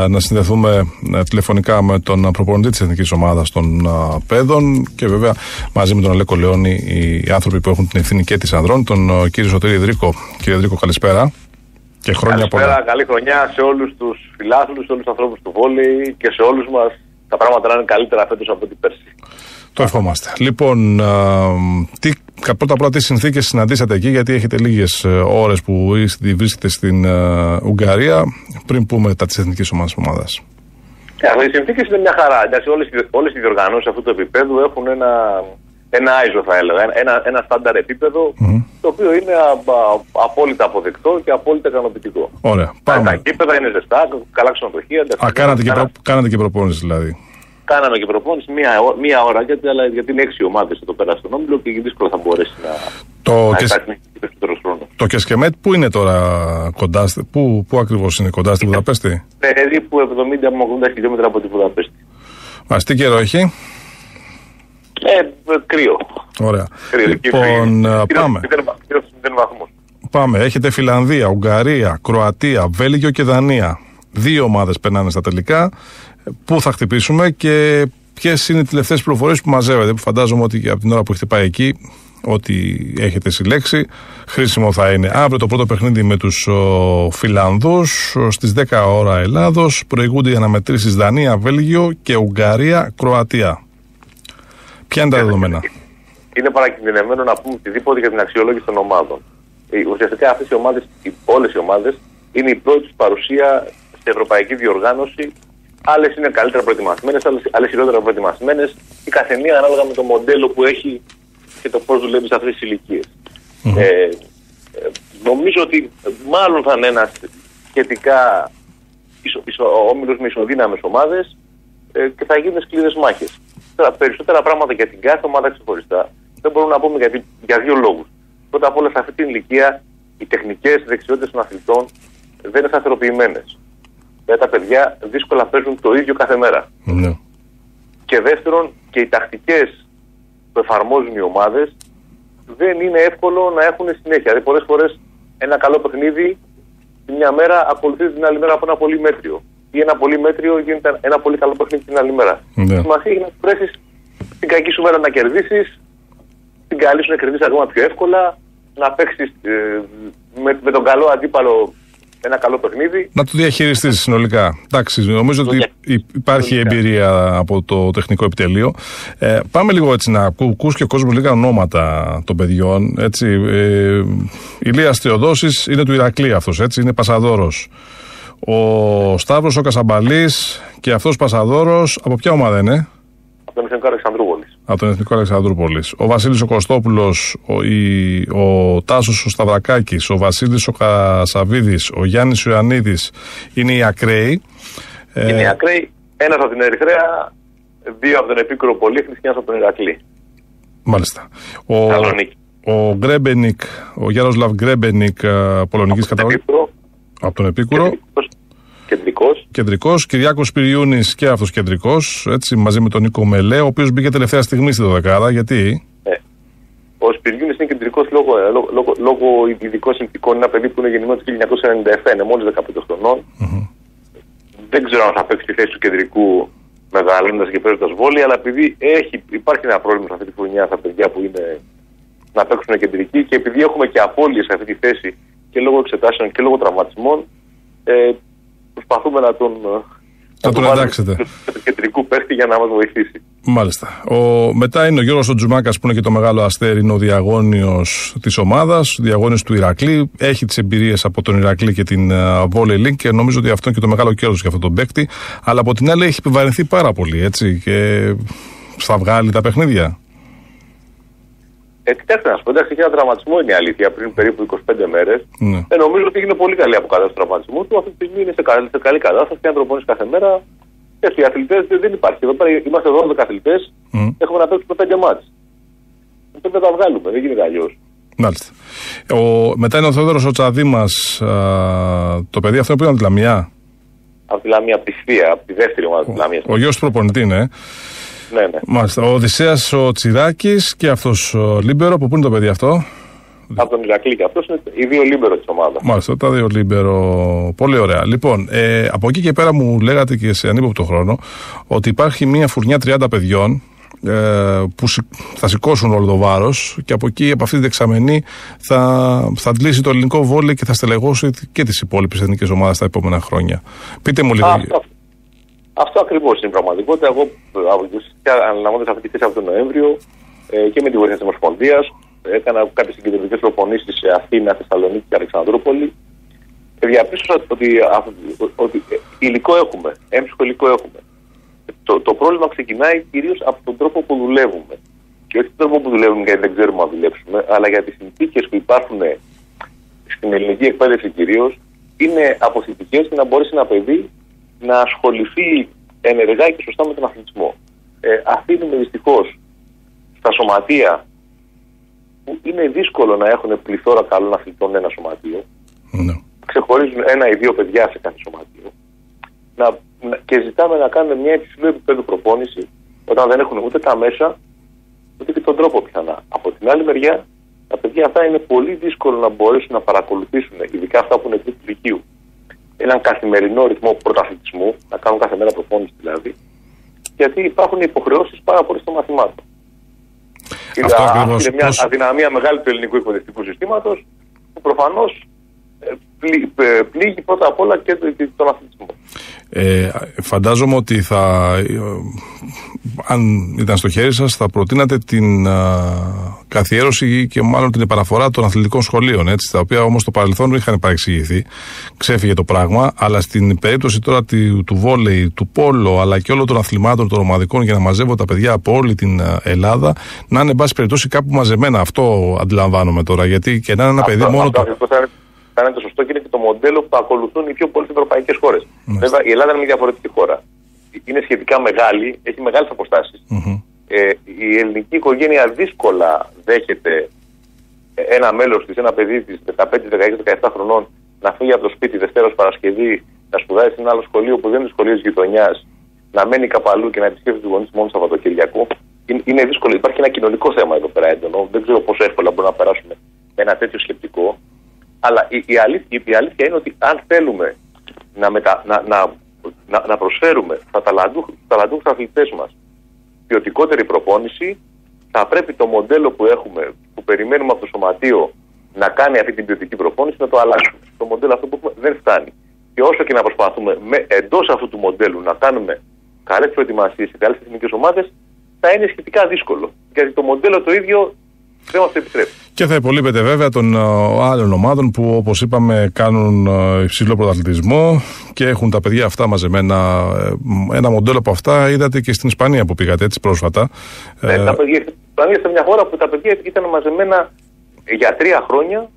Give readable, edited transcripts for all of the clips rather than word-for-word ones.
να συνδεθούμε τηλεφωνικά με τον προπονητή της Εθνικής Ομάδας των Παιδών και βέβαια μαζί με τον Αλέκο Λεόνη, οι άνθρωποι που έχουν την ευθύνη και της ανδρών, τον κύριο Σωτήρη Ιδρίκο. Κύριε Ιδρίκο, καλησπέρα. Και χρόνια πολλά. Καλή χρονιά σε όλους τους φιλάθλους, σε όλους τους ανθρώπους του βόλεϊ και σε όλους μας. Τα πράγματα να είναι καλύτερα φέτος από την πέρσι. Το ευχόμαστε. Λοιπόν, πρώτα τι συνθήκες συναντήσατε εκεί, γιατί έχετε λίγες ώρες που βρίσκετε στην Ουγγαρία, πριν πούμε τα της Εθνικής Ομάδας. Οι συνθήκες είναι μια χαρά. Εντάξει, όλες οι διοργανώσεις αυτού του επίπεδου έχουν ένα ISO, θα έλεγα, ένα στάνταρ επίπεδο, το οποίο είναι απόλυτα αποδεκτό και απόλυτα ικανοποιητικό. Ωραία. Τα γήπεδα είναι ζεστά, καλά ξενοδοχεία. Κάνατε και προπόνηση δηλαδή. Κάναμε και προπόνηση μία ώρα, γιατί είναι 6 ομάδες εδώ πέρα στον Όμιλο και δύσκολα θα μπορέσει να κάνει περισσότερο χρόνο. Το Κεσκεμέτ πού είναι τώρα κοντά, πού ακριβώς είναι κοντά στη Βουδαπέστη? Περίπου 70 χιλιόμετρα από τη Βουδαπέστη. Τι καιρό έχει? Κρύο. Ωραία. Λοιπόν, πάμε. Πάμε. Έχετε Φιλανδία, Ουγγαρία, Κροατία, Βέλγιο και Δανία. 2 ομάδες περνάνε στα τελικά. Πού θα χτυπήσουμε και ποιες είναι οι τελευταίες πληροφορίες που μαζεύετε, που φαντάζομαι ότι από την ώρα που έχετε πάει εκεί, ό,τι έχετε συλλέξει, χρήσιμο θα είναι. Αύριο το πρώτο παιχνίδι με τους Φιλανδούς, στις 10 ώρα Ελλάδος, προηγούνται οι αναμετρήσεις Δανία, Βέλγιο και Ουγγαρία, Κροατία. Ποια είναι τα δεδομένα? Είναι παρακινδυνευμένο να πούμε οτιδήποτε για την αξιολόγηση των ομάδων. Ουσιαστικά αυτές οι ομάδες, όλες οι ομάδες, είναι η πρώτη τους παρουσία στην ευρωπαϊκή διοργάνωση. Άλλες είναι καλύτερα προετοιμασμένες, άλλες χειρότερα προετοιμασμένες. Η καθεμία ανάλογα με το μοντέλο που έχει και το πώς δουλεύει σε αυτές τις ηλικίες. Νομίζω ότι μάλλον θα είναι ένας σχετικά όμιλος με ισοδύναμες ομάδες και θα γίνουν σκληρές μάχες. Περισσότερα πράγματα για την κάθε ομάδα ξεχωριστά δεν μπορούμε να πούμε για 2 λόγους. Πρώτα απ' όλα, σε αυτή την ηλικία οι τεχνικές δεξιότητες των αθλητών δεν είναι σταθεροποιημένες. Τα παιδιά δύσκολα παίζουν το ίδιο κάθε μέρα. Και δεύτερον, και οι τακτικές που εφαρμόζουν οι ομάδες δεν είναι εύκολο να έχουν συνέχεια. Δηλαδή, πολλές φορές ένα καλό παιχνίδι τη μια μέρα ακολουθεί την άλλη μέρα από ένα πολύ μέτριο. Ή ένα πολύ μέτριο γίνεται ένα πολύ καλό παιχνίδι την άλλη μέρα. Σημασία έχει να μπορέσεις την κακή σου μέρα να κερδίσεις, την καλή σου να κερδίσεις ακόμα πιο εύκολα, να παίξεις με τον καλό αντίπαλο ένα καλό παιχνίδι. Να το διαχειριστείς συνολικά. Εντάξει, νομίζω ότι υπάρχει εμπειρία από το τεχνικό επιτελείο. Πάμε λίγο έτσι να ακούσει και ο κόσμος λίγα ονόματα των παιδιών. Έτσι, Ηλίας Θεοδόσης είναι του Ηρακλή αυτός, έτσι, είναι Πασαδόρος. Ο Σταύρος ο Κασαμπαλής και αυτός Πασαδόρος, από ποια ομάδα είναι? Από τον Εθνικό Αλεξανδρούπολης. Από τον Εθνικό Αλεξανδρούπολης. Ο Βασίλης ο Κωστόπουλος, ο Τάσος ο Σταυρακάκης, ο Βασίλης ο Κασαβίδης, ο Γιάννης Ιωαννίδης είναι οι ακραίοι. Είναι οι ακραίοι, ένας από την Ερυθρέα, 2 από τον Επίκουρο Πολύχνης και ένας από τον Ηρακλή. Μάλιστα. Ο Γκρέμπενικ, ο Γιάροσλαβ Γκρέμπενικ, πολωνικής καταγωγής. Από τον Επίκουρο. Κεντρικός. Κυριάκος Πυριούνης και αυτός κεντρικός, έτσι, μαζί με τον Νίκο Μελέ, ο οποίος μπήκε τελευταία στιγμή στη 12η. Γιατί? Ο Σπυριούνης είναι κεντρικός λόγω ειδικών συνθηκών. Είναι ένα παιδί που είναι γεννημένο το 1997, είναι μόλις 15 χρονών. Δεν ξέρω αν θα παίξει τη θέση του κεντρικού μεγαλώνοντας και παίζοντας βόλεϊ, αλλά επειδή υπάρχει ένα πρόβλημα σε αυτή τη χρονιά στα παιδιά που είναι να παίξουν κεντρική και επειδή έχουμε και απώλειες σε αυτή τη θέση και λόγω εξετάσεων και λόγω τραυματισμών, προσπαθούμε να τον εντάξετε του κεντρικού παίχτη για να μας βοηθήσει. Μάλιστα. Μετά είναι ο Γιώργος Τζουμάκας που είναι και το μεγάλο αστέρι, είναι ο διαγώνιος της ομάδας, ο διαγώνιος του Ηρακλή. Έχει τις εμπειρίες από τον Ηρακλή και την Volley League και νομίζω ότι αυτό είναι και το μεγάλο κέρδος για αυτόν τον παίκτη. Αλλά από την άλλη έχει επιβαρυνθεί πάρα πολύ, έτσι, και θα βγάλει τα παιχνίδια. Κοιτάξτε να σου πω, εντάξει, είχε ένα τραυματισμό, είναι η αλήθεια, πριν περίπου 25 μέρες. Νομίζω ότι έγινε πολύ καλή αποκατάσταση του τραυματισμού του. Αυτή τη στιγμή είναι σε καλή κατάσταση και αν προπονείς κάθε μέρα. Και οι αθλητές δεν υπάρχει. Εδώ πέρα είμαστε 12 αθλητές, έχουμε να παίξουμε 5 μάτς. Πρέπει να τα βγάλουμε, δεν γίνεται αλλιώς. Μάλιστα. Μετά είναι ο Θεόδωρος ο Τσαδήμας, το παιδί αυτό που είναι από τη Λαμιά. Από τη Λαμιά, από τη Θεία, από τη δεύτερη ομάδα της Λαμίας. Ο γιος του προπονητή, ναι. Ναι. Μάλιστα. Ο Οδυσσέας ο Τσιράκης και αυτός ο Λίμπερο, που πού είναι το παιδί αυτό? Από τον Ηρακλή, και αυτός είναι οι δύο λίμπερο της ομάδας. Μάλιστα, τα δύο λίμπερο. Πολύ ωραία. Λοιπόν, από εκεί και πέρα μου λέγατε και σε ανύποπτο χρόνο ότι υπάρχει μια φουρνιά 30 παιδιών που θα σηκώσουν όλο το βάρος και από εκεί, από αυτή την δεξαμενή, θα αντλήσει το ελληνικό βόλεϊ και θα στελεγώσει και τις υπόλοιπες εθνικές ομάδες τα επόμενα χρόνια. Πείτε μου λίγο. Αυτό ακριβώς είναι η πραγματικότητα. Εγώ αναλαμβάνοντας αυτή τη θέση από τον Νοέμβριο και με τη βοήθεια της Ομοσπονδίας έκανα κάποιες συγκεντρωτικές προπονήσεις σε Αθήνα, Θεσσαλονίκη και Αλεξανδρούπολη. Διαπίστωσα ότι υλικό έχουμε, έμψυχο υλικό έχουμε. Το πρόβλημα ξεκινάει κυρίως από τον τρόπο που δουλεύουμε. Και όχι τον τρόπο που δουλεύουμε γιατί δεν ξέρουμε να δουλέψουμε, αλλά για τις συνθήκες που υπάρχουν στην ελληνική εκπαίδευση κυρίως, είναι αποθητικές για να μπορέσει ένα παιδί να ασχοληθεί ενεργά και σωστά με τον αθλητισμό. Αφήνουμε δυστυχώς στα σωματεία, που είναι δύσκολο να έχουν πληθώρα καλών αθλητών ένα σωματείο, ξεχωρίζουν ένα ή δύο παιδιά σε κάθε σωματείο, και ζητάμε να κάνουμε μια υψηλού επίπεδου προπόνηση όταν δεν έχουν ούτε τα μέσα ούτε και τον τρόπο πιθανά. Από την άλλη μεριά, τα παιδιά αυτά είναι πολύ δύσκολο να μπορέσουν να παρακολουθήσουν, ειδικά αυτά που είναι τρίτου λυκείου, έναν καθημερινό ρυθμό πρωταθλητισμού, να κάνουν κάθε μέρα προπόνηση δηλαδή, γιατί υπάρχουν υποχρεώσεις πάρα πολλές των μαθημάτων. Είναι μια αδυναμία μεγάλη του ελληνικού εκπαιδευτικού συστήματος, που προφανώς πλήγει πρώτα απ' όλα και τον αθλητισμό. Φαντάζομαι ότι αν ήταν στο χέρι σας, θα προτείνατε την καθιέρωση και μάλλον την επαναφορά των αθλητικών σχολείων, έτσι, τα οποία όμως στο παρελθόν είχαν παρεξηγηθεί. Ξέφυγε το πράγμα, αλλά στην περίπτωση τώρα του βόλεϊ, του πόλο, αλλά και όλων των αθλημάτων των ομαδικών, για να μαζεύω τα παιδιά από όλη την Ελλάδα, να είναι εν πάση περιπτώσει κάπου μαζεμένα. Αυτό αντιλαμβάνομαι τώρα, γιατί και να είναι ένα παιδί μόνο. Θα είναι το σωστό και είναι και το μοντέλο που ακολουθούν οι πιο πολλές ευρωπαϊκές χώρες. Βέβαια, η Ελλάδα είναι μια διαφορετική χώρα. Είναι σχετικά μεγάλη, έχει μεγάλες αποστάσεις. Η ελληνική οικογένεια δύσκολα δέχεται ένα μέλος της, ένα παιδί της 15, 16, 17 χρονών, να φύγει από το σπίτι Δευτέρα ως Παρασκευή, να σπουδάσει σε ένα άλλο σχολείο που δεν είναι σχολείο της γειτονιάς, να μένει κάπου αλλού και να επισκέφτεται τους γονείς μόνο Σαββατοκυριακό. Είναι δύσκολο. Υπάρχει ένα κοινωνικό θέμα εδώ πέρα έντονο. Δεν ξέρω πόσο εύκολα μπορούμε να περάσουμε με ένα τέτοιο σκεπτικό. Αλλά η αλήθεια είναι ότι αν θέλουμε να προσφέρουμε στα ταλαντούχους αθλητές μας ποιοτικότερη προπόνηση, θα πρέπει το μοντέλο που έχουμε, που περιμένουμε από το σωματείο να κάνει αυτή την ποιοτική προπόνηση, να το αλλάξουμε. Το μοντέλο αυτό που έχουμε δεν φτάνει. Και όσο και να προσπαθούμε εντός αυτού του μοντέλου να κάνουμε καλές προετοιμασίες σε καλές εθνικές ομάδες, θα είναι σχετικά δύσκολο. Γιατί το μοντέλο το ίδιο δεν μας το επιτρέπει. Και θα υπολείπεται βέβαια των άλλων ομάδων που, όπως είπαμε, κάνουν υψηλό πρωταθλητισμό και έχουν τα παιδιά αυτά μαζεμένα. Ένα μοντέλο από αυτά είδατε και στην Ισπανία που πήγατε έτσι πρόσφατα. Τα παιδιά στην Ισπανία, σε μια χώρα που τα παιδιά ήταν μαζεμένα για 3 χρόνια,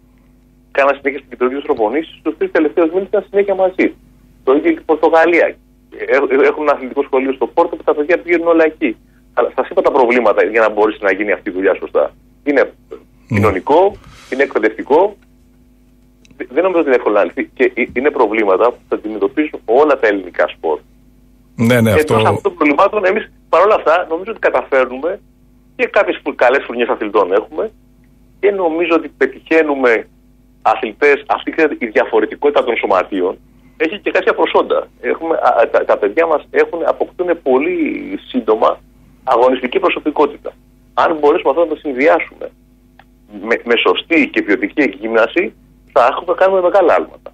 κάναν συνέχεια στην κεντρική προπονήσεις, τους 3 τελευταίους μήνες ήταν συνέχεια μαζί. Το ίδιο και η Πορτογαλία. Έχουν ένα αθλητικό σχολείο στο Πόρτο που τα παιδιά πηγαίνουν όλα εκεί. Αλλά σας είπα τα προβλήματα για να μπορέσει να γίνει αυτή η δουλειά σωστά. Είναι κοινωνικό, είναι εκπαιδευτικό. Δεν νομίζω ότι είναι εύκολο να λυθεί. Και είναι προβλήματα που θα αντιμετωπίσουν όλα τα ελληνικά σπορ. Ναι, αυτό. Εντός αυτών των προβλημάτων, εμείς παρόλα αυτά νομίζω ότι καταφέρνουμε και κάποιες καλές φουρνιές αθλητών έχουμε και νομίζω ότι πετυχαίνουμε αθλητές. Αυτή η διαφορετικότητα των σωματείων έχει και κάποια προσόντα. Τα παιδιά μας αποκτούν πολύ σύντομα αγωνιστική προσωπικότητα. Αν μπορέσουμε αυτό να το συνδυάσουμε με σωστή και ποιοτική εκγύμναση, θα κάνουμε μεγάλα άλματα.